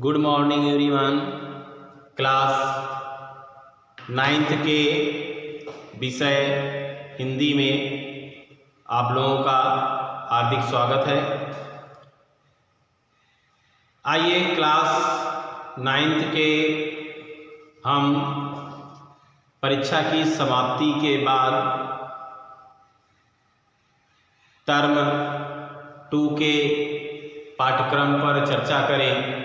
Good morning everyone. Class 9th के विषय हिंदी में आप लोगों का हार्दिक स्वागत है। आइए क्लास 9th के हम परीक्षा की समाप्ति के बाद टर्म 2 के पाठ्यक्रम पर चर्चा करें।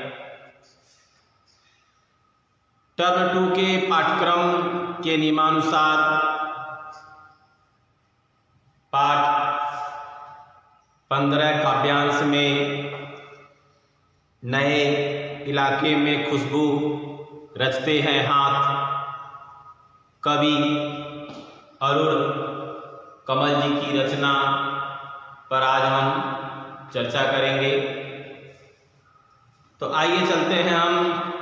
टर्म 2 के पाठ्यक्रम के नियमानुसार पाठ 15 काव्यांश में नए इलाके में खुशबू रचते हैं हाथ, कवि अरुण कमल जी की रचना पर आज हम चर्चा करेंगे। तो आइए चलते हैं हम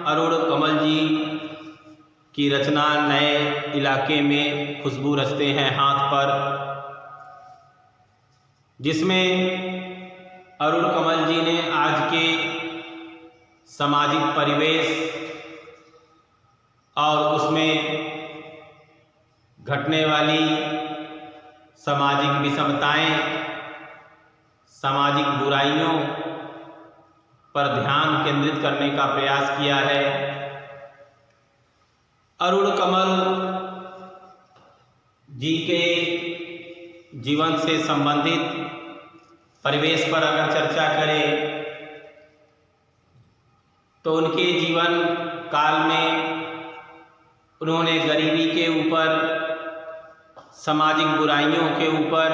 अरुण कमल जी की रचना नए इलाके में खुशबू रचते हैं हाथ पर, जिसमें अरुण कमल जी ने आज के सामाजिक परिवेश और उसमें घटने वाली सामाजिक विषमताएं, सामाजिक बुराइयों पर ध्यान केंद्रित करने का प्रयास किया है। अरुण कमल जी के जीवन से संबंधित परिवेश पर अगर चर्चा करें तो उनके जीवन काल में उन्होंने गरीबी के ऊपर, सामाजिक बुराइयों के ऊपर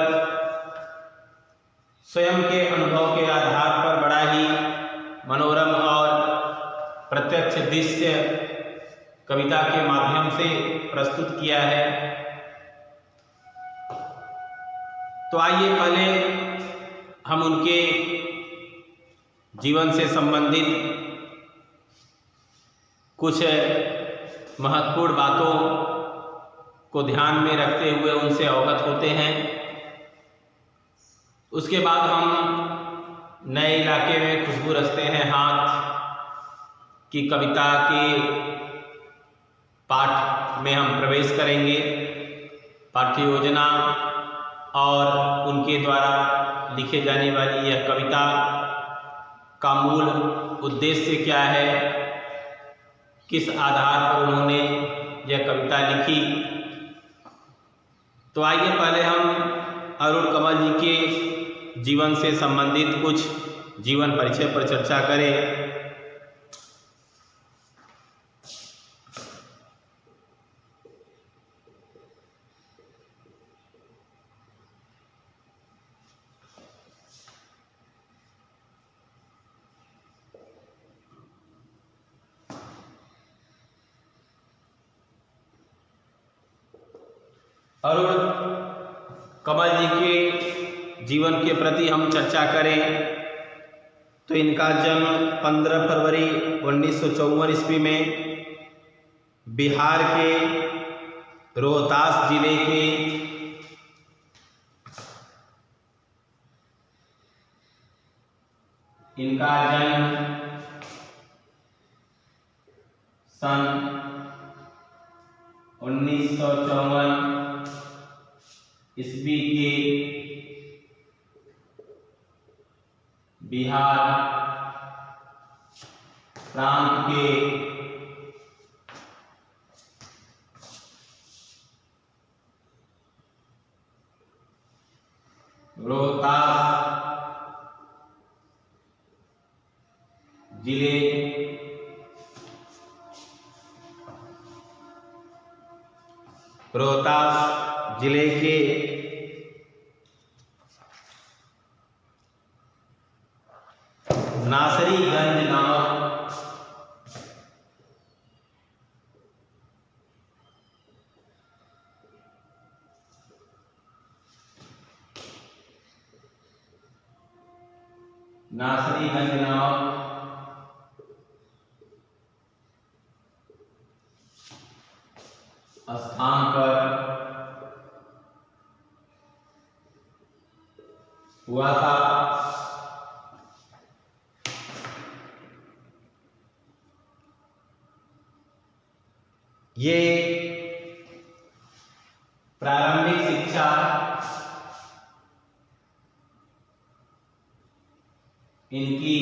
स्वयं के अनुभव के आधार पर बड़ा ही मनोरम और प्रत्यक्ष दृश्य कविता के माध्यम से प्रस्तुत किया है। तो आइए पहले हम उनके जीवन से संबंधित कुछ महत्वपूर्ण बातों को ध्यान में रखते हुए उनसे अवगत होते हैं। उसके बाद हम नए इलाके में खुशबू रचते हैं हाथ की कविता के पाठ में हम प्रवेश करेंगे। पाठ्य योजना और उनके द्वारा लिखे जाने वाली यह कविता का मूल उद्देश्य क्या है, किस आधार पर उन्होंने यह कविता लिखी। तो आइए पहले हम अरुण कमल जी के जीवन से संबंधित कुछ जीवन परिचय पर चर्चा करें। अरुण कमल जी के जीवन के प्रति हम चर्चा करें तो इनका जन्म 15 फरवरी 1954 ईस्वी में बिहार के रोहतास जिले के इनका जन्म सन 1954 ईस्वी के बिहार प्रांत के रोहतास जिले के नासरीगंज नामक स्थान पर हुआ था। ये प्रारंभिक शिक्षा इनकी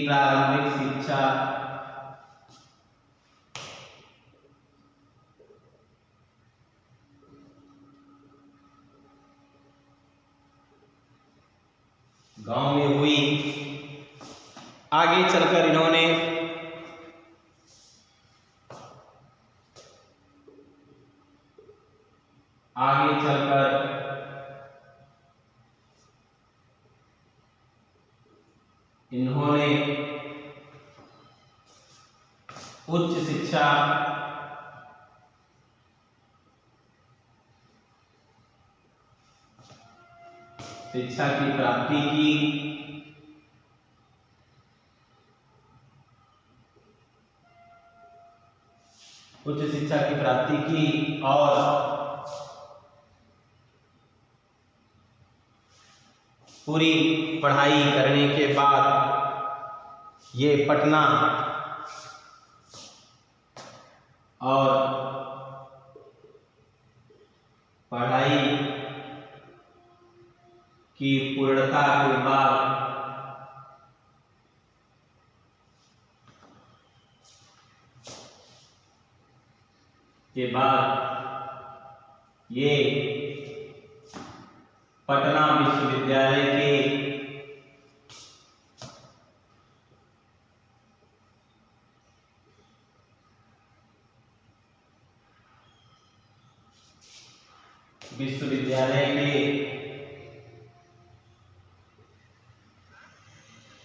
प्रारंभिक शिक्षा गांव में हुई। आगे चलकर इन्होंने उच्च शिक्षा की प्राप्ति की। उच्च शिक्षा की प्राप्ति की और पूरी पढ़ाई करने के बाद ये पटना और पढ़ाई की पूर्णता के बाद ये पटना विश्वविद्यालय के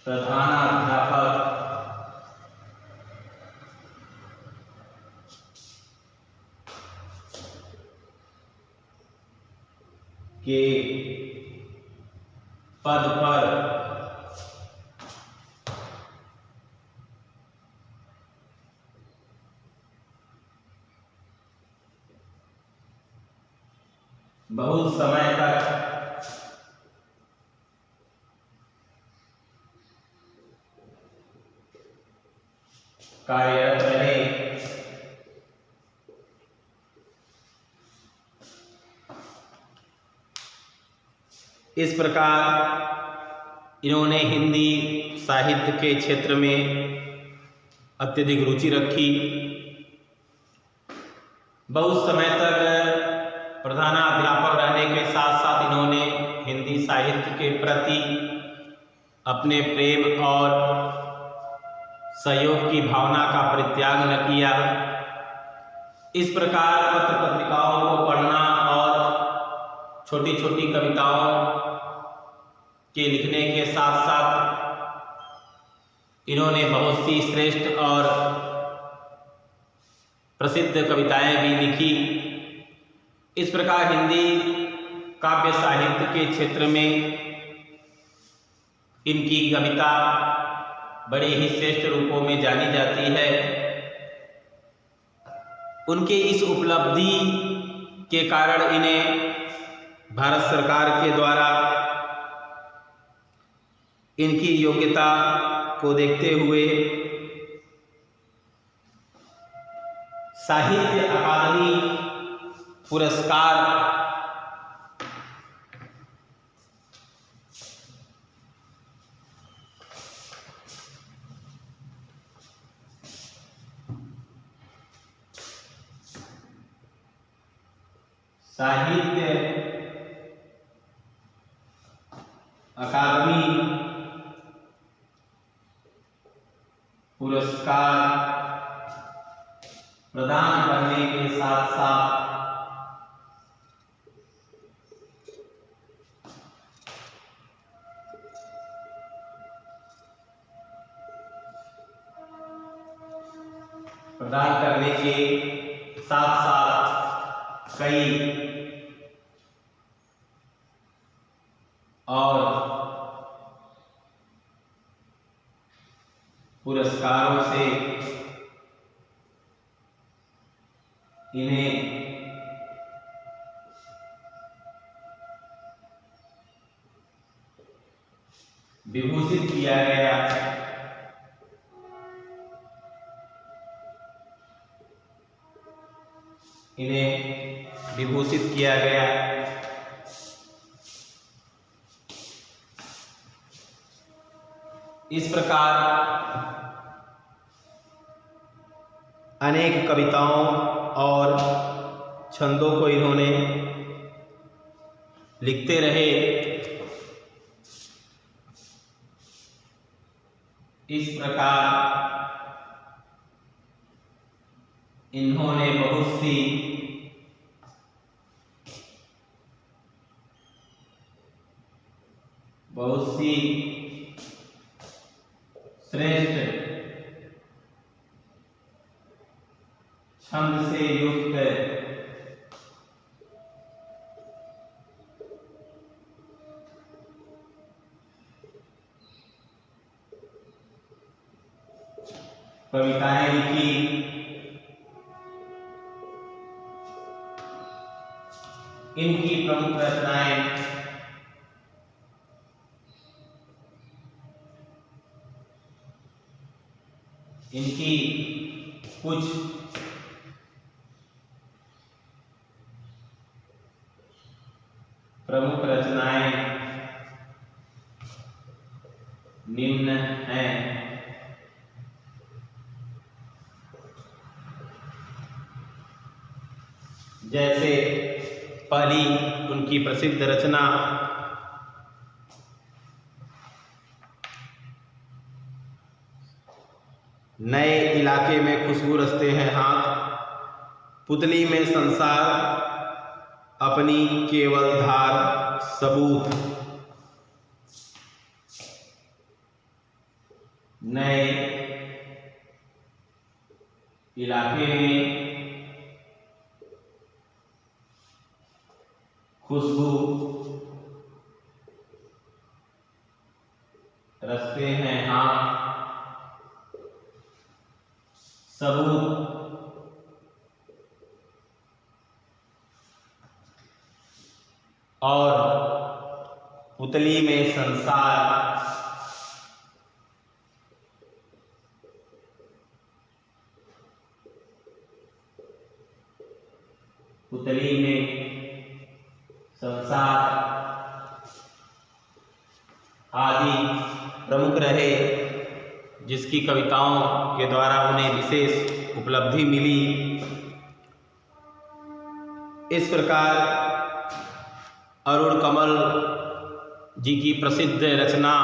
प्रधानाध्यापक के पद पर बहुत समय तक कार्यरत रहे। इस प्रकार इन्होंने हिंदी साहित्य के क्षेत्र में अत्यधिक रुचि रखी। बहुत समय तक प्रधानाध्यापक रहने के साथ साथ इन्होंने हिंदी साहित्य के प्रति अपने प्रेम और सहयोग की भावना का परित्याग न किया। इस प्रकार पत्र पत्रिकाओं को पढ़ना और छोटी छोटी कविताओं के लिखने के साथ साथ इन्होंने बहुत सी श्रेष्ठ और प्रसिद्ध कविताएं भी लिखी। इस प्रकार हिंदी काव्य साहित्य के क्षेत्र में इनकी कविता बड़े ही श्रेष्ठ रूपों में जानी जाती है। उनके इस उपलब्धि के कारण इन्हें भारत सरकार के द्वारा इनकी योग्यता को देखते हुए साहित्य अकादमी पुरस्कार प्रदान करने के साथ साथ कई और पुरस्कारों से इन्हें विभूषित किया गया। इन्हें विभूषित किया गया। इस प्रकार अनेक कविताओं और छंदों को इन्होंने लिखते रहे। इस प्रकार इन्होंने बहुत सी श्रेष्ठ छंद से युक्त कविताएं लिखी। इनकी प्रमुख रचनाएं इनकी कुछ प्रमुख रचनाएं निम्न हैं। जैसे पहली उनकी प्रसिद्ध रचना नए इलाके में खुशबू रचते हैं हाथ, पुतली में संसार अपनी केवल धार सबूत। नए इलाके में खुशबू रचते हैं हाथ सबूत। और पुतली में संसार पुतली में संसार आदि प्रमुख रहे, जिसकी कविताओं के द्वारा उन्हें विशेष उपलब्धि मिली। इस प्रकार अरुण कमल जी की प्रसिद्ध रचना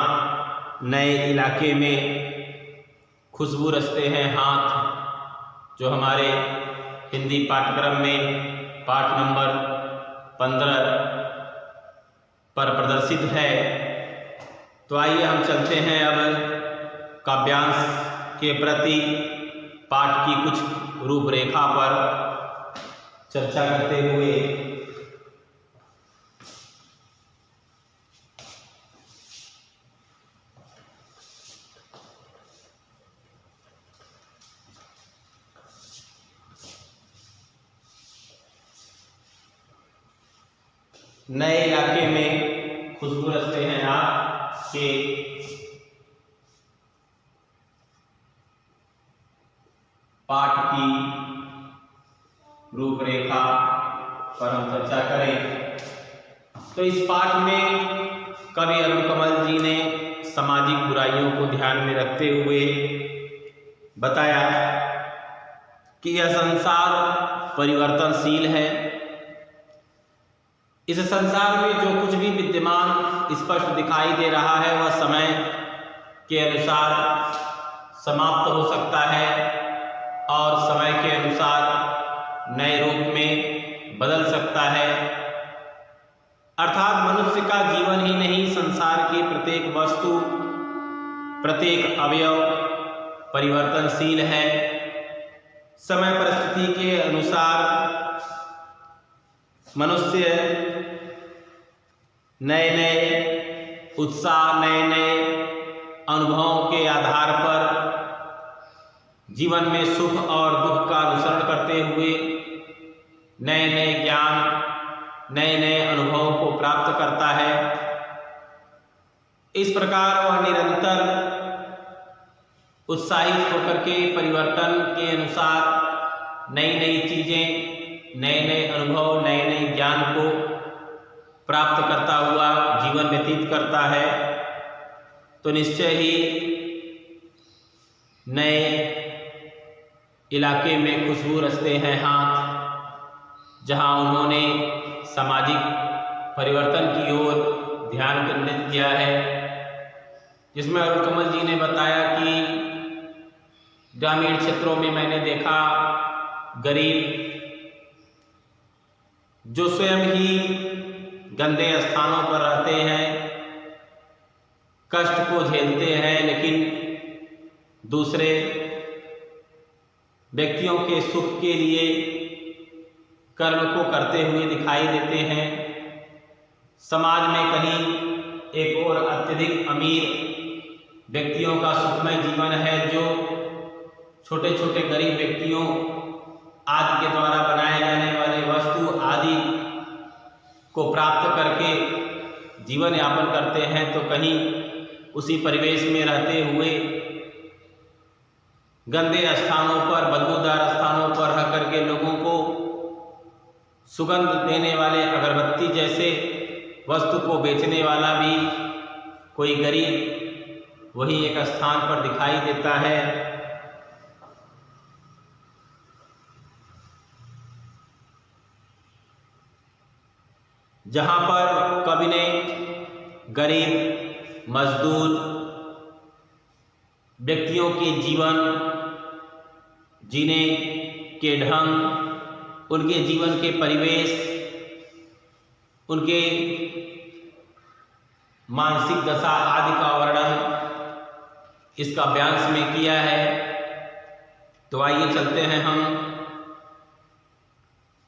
नए इलाके में खुशबू रचते हैं हाथ, जो हमारे हिंदी पाठ्यक्रम में पाठ नंबर 15 पर प्रदर्शित है। तो आइए हम चलते हैं अब काव्यांश के प्रति पाठ की कुछ रूपरेखा पर चर्चा करते हुए। नए इलाके में खुशबू रचते हैं आपके पाठ की रूपरेखा पर हम चर्चा करें। तो इस पाठ में कवि अरुण कमल जी ने सामाजिक बुराइयों को ध्यान में रखते हुए बताया कि यह संसार परिवर्तनशील है। इस संसार में जो कुछ भी विद्यमान स्पष्ट दिखाई दे रहा है वह समय के अनुसार समाप्त हो सकता है और समय के अनुसार नए रूप में बदल सकता है। अर्थात मनुष्य का जीवन ही नहीं, संसार की प्रत्येक वस्तु, प्रत्येक अवयव परिवर्तनशील है। समय परिस्थिति के अनुसार मनुष्य नए नए उत्साह, नए नए अनुभवों के आधार पर जीवन में सुख और दुख का अनुसरण करते हुए नए नए ज्ञान, नए नए अनुभवों को प्राप्त करता है। इस प्रकार वह निरंतर उत्साहित होकर के परिवर्तन के अनुसार नई नई चीज़ें, नए नए अनुभव, नए नए ज्ञान को प्राप्त करता हुआ जीवन व्यतीत करता है, तो निश्चय ही नए इलाके में खुशबू रचते हैं हाथ, जहां उन्होंने सामाजिक परिवर्तन की ओर ध्यान केंद्रित किया है। जिसमें अरुण कमल जी ने बताया कि ग्रामीण क्षेत्रों में मैंने देखा गरीब जो स्वयं ही गंदे स्थानों पर रहते हैं, कष्ट को झेलते हैं, लेकिन दूसरे व्यक्तियों के सुख के लिए कर्म को करते हुए दिखाई देते हैं। समाज में कहीं एक और अत्यधिक अमीर व्यक्तियों का सुखमय जीवन है, जो छोटे छोटे गरीब व्यक्तियों आदि के द्वारा बनाए जाने वाले वस्तु आदि को प्राप्त करके जीवन यापन करते हैं, तो कहीं उसी परिवेश में रहते हुए गंदे स्थानों पर, बदबूदार स्थानों पर रह करके लोगों को सुगंध देने वाले अगरबत्ती जैसे वस्तु को बेचने वाला भी कोई गरीब वही एक स्थान पर दिखाई देता है। जहां पर कवि ने गरीब, मजदूर व्यक्तियों के जीवन जीने के ढंग, उनके जीवन के परिवेश, उनके मानसिक दशा आदि का वर्णन इस काव्यांश में किया है। तो आइए चलते हैं हम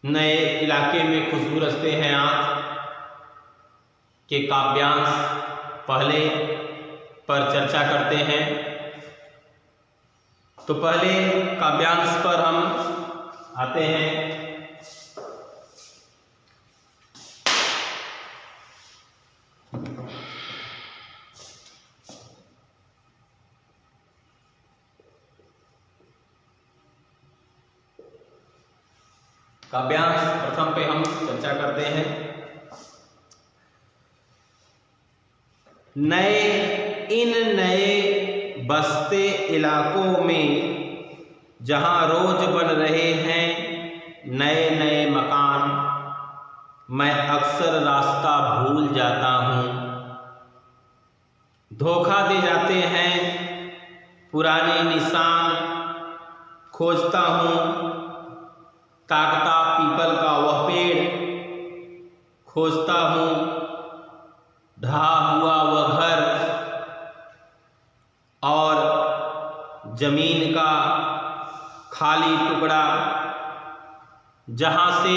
नए इलाके में खुशबू रचते हैं आँख के काव्यांश पहले पर चर्चा करते हैं। तो पहले काव्यांश पर हम आते हैं। काव्यांश प्रथम पे हम चर्चा करते हैं। इन नए बसते इलाकों में जहां रोज बन रहे हैं नए नए मकान, मैं अक्सर रास्ता भूल जाता हूँ। धोखा दे जाते हैं पुराने निशान, खोजता हूँ ताकता पीपल का वह पेड़, खोजता हूँ ढहा हुआ वह घर और जमीन का खाली टुकड़ा, जहाँ से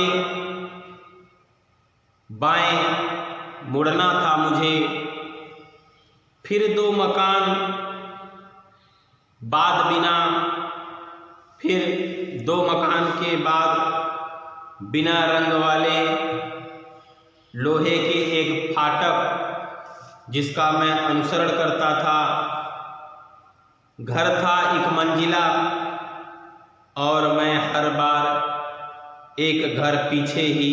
बाएं मुड़ना था मुझे। फिर दो मकान बाद बिना, फिर दो मकान के बाद बिना रंग वाले लोहे के एक फाटक जिसका मैं अनुसरण करता था। घर था एक मंजिला और मैं हर बार एक घर पीछे ही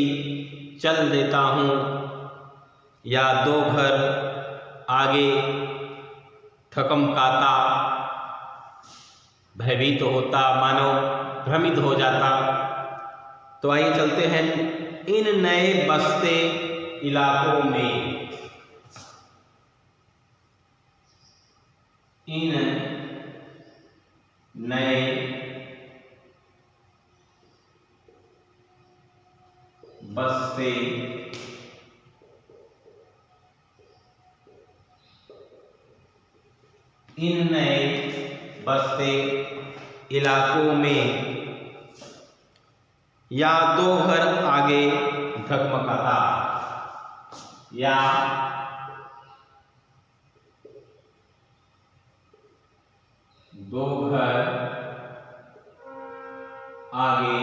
चल देता हूँ, या दो घर आगे थकमकाता, भयभीत होता, मानो भ्रमित हो जाता। तो आइए चलते हैं इन नए बसते इलाकों में। इन नए बसते इलाकों में या दो घर आगे धकमकाता, या दो घर आगे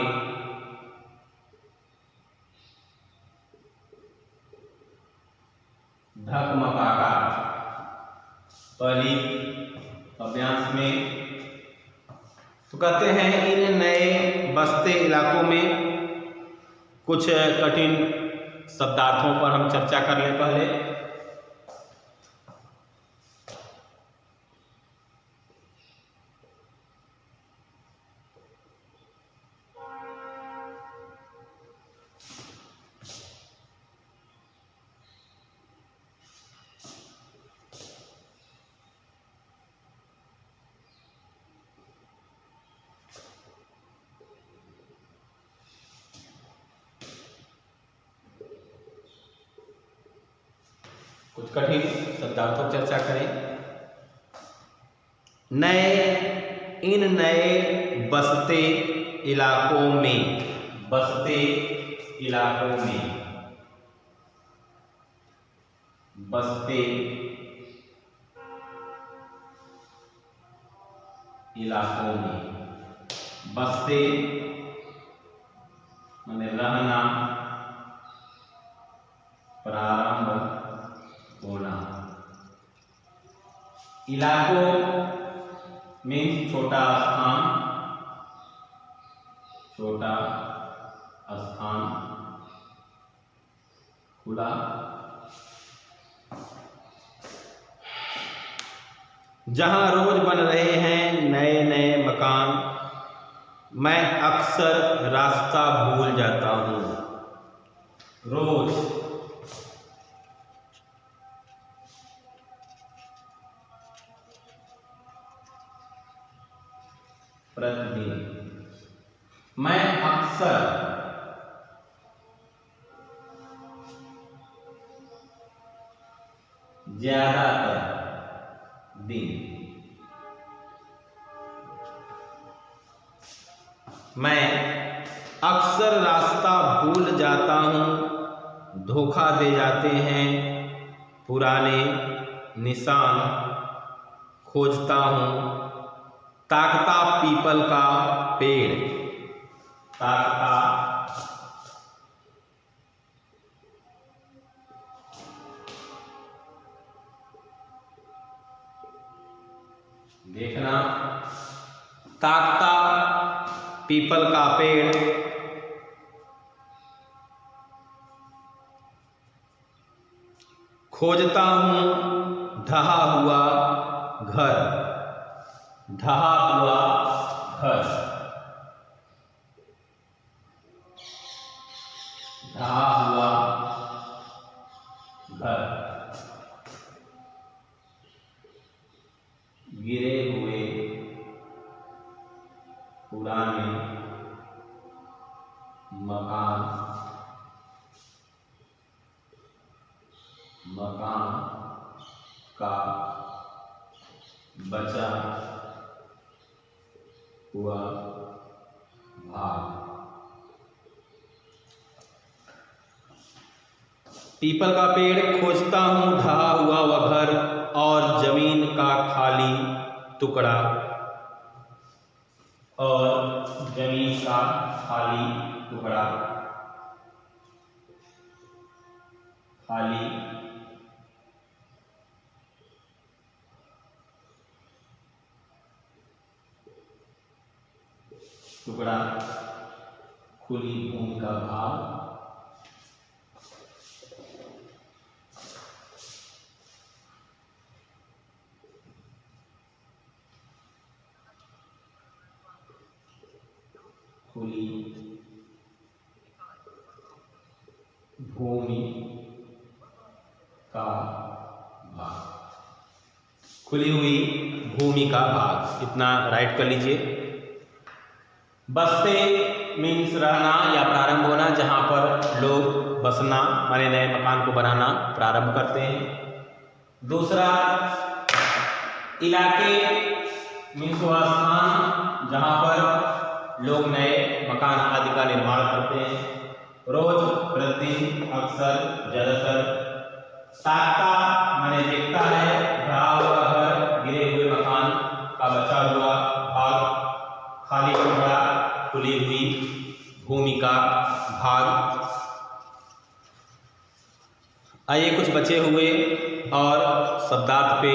धकमकाता। तो कहते हैं इन नए बसते इलाकों में कुछ कठिन शब्दार्थों पर हम चर्चा कर लें पहले। कुछ कठिन शब्दार्थों पर चर्चा करें। इन नए बसते इलाकों में, बसते इलाकों में, बसते इलाकों में, बसते माने रहना, प्रारंभ होना। इलाकों मीन्स छोटा स्थान, छोटा स्थान, खुला। जहां रोज बन रहे हैं नए नए मकान, मैं अक्सर रास्ता भूल जाता हूं। रोज, प्रतिदिन, मैं अक्सर, ज्यादातर दिन, मैं अक्सर रास्ता भूल जाता हूं, धोखा दे जाते हैं पुराने निशान खोजता हूं। ताकता पीपल का पेड़, ताकता देखना, ताकता पीपल का पेड़, खोजता हूं ढहा हुआ घर, ढहा हुआ घर, ढहा हुआ घर, गिरे हुए पुराने मकान, मकान का बचा हुआ भाग। पीपल का पेड़, खोजता हूं ढहा हुआ वह घर और जमीन का खाली टुकड़ा, और जमीन का खाली टुकड़ा, खाली टुकड़ा, खुली भूमि का भाग, खुली भूमि का भाग, खुली हुई भूमि का भाग, इतना राइट कर लीजिए। बसते मीन्स रहना या प्रारंभ होना, जहाँ पर लोग बसना माने नए मकान को बनाना प्रारंभ करते हैं। दूसरा, इलाके मीन्स वह स्थान जहाँ पर लोग नए मकान आदि का निर्माण करते हैं। रोज, प्रतिदिन, अक्सर, ज्यादातर। ताकता माने देखता है, ढहा हुआ घर, गिरे हुए मकान का बचा हुआ भाग, खाली टुकड़ा, खुली हुई भूमि का भाग। आइए कुछ बचे हुए और शब्दार्थ पे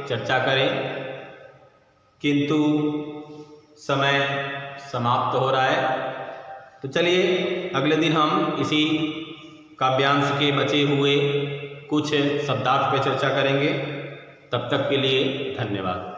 चर्चा करें। किंतु समय समाप्त हो रहा है। तो चलिए अगले दिन हम इसी काव्यांश के बचे हुए कुछ शब्दार्थ पर चर्चा करेंगे। तब तक के लिए धन्यवाद।